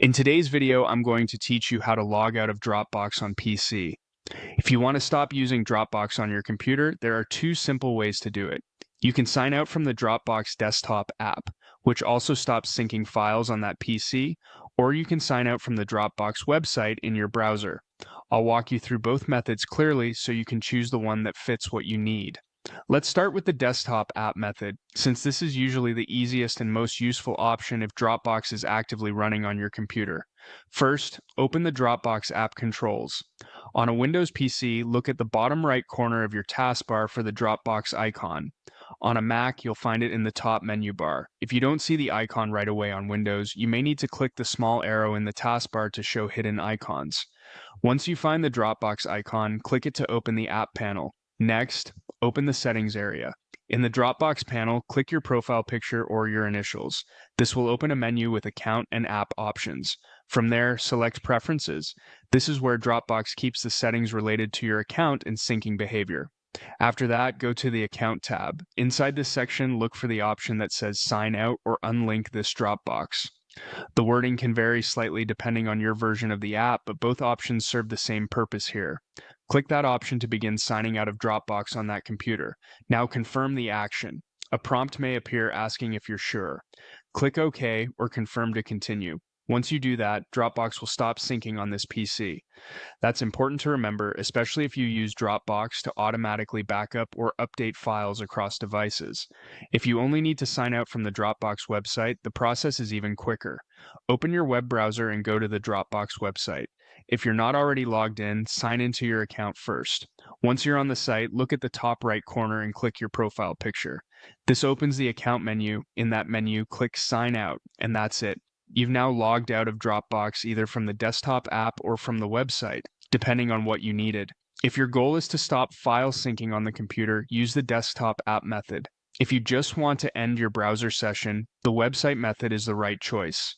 In today's video, I'm going to teach you how to log out of Dropbox on PC. If you want to stop using Dropbox on your computer, there are two simple ways to do it. You can sign out from the Dropbox desktop app, which also stops syncing files on that PC, or you can sign out from the Dropbox website in your browser. I'll walk you through both methods clearly so you can choose the one that fits what you need. Let's start with the desktop app method, since this is usually the easiest and most useful option if Dropbox is actively running on your computer. First, open the Dropbox app controls. On a Windows PC, look at the bottom right corner of your taskbar for the Dropbox icon. On a Mac, you'll find it in the top menu bar. If you don't see the icon right away on Windows, you may need to click the small arrow in the taskbar to show hidden icons. Once you find the Dropbox icon, click it to open the app panel. Next, open the settings area. In the Dropbox panel, click your profile picture or your initials. This will open a menu with account and app options. From there, select Preferences. This is where Dropbox keeps the settings related to your account and syncing behavior. After that, go to the Account tab. Inside this section, look for the option that says Sign Out or Unlink this Dropbox. The wording can vary slightly depending on your version of the app, but both options serve the same purpose here. Click that option to begin signing out of Dropbox on that computer. Now confirm the action. A prompt may appear asking if you're sure. Click OK or Confirm to continue. Once you do that, Dropbox will stop syncing on this PC. That's important to remember, especially if you use Dropbox to automatically backup or update files across devices. If you only need to sign out from the Dropbox website, the process is even quicker. Open your web browser and go to the Dropbox website. If you're not already logged in, sign into your account first. Once you're on the site, look at the top right corner and click your profile picture. This opens the account menu. In that menu, click Sign Out, and that's it. You've now logged out of Dropbox either from the desktop app or from the website, depending on what you needed. If your goal is to stop file syncing on the computer, use the desktop app method. If you just want to end your browser session, the website method is the right choice.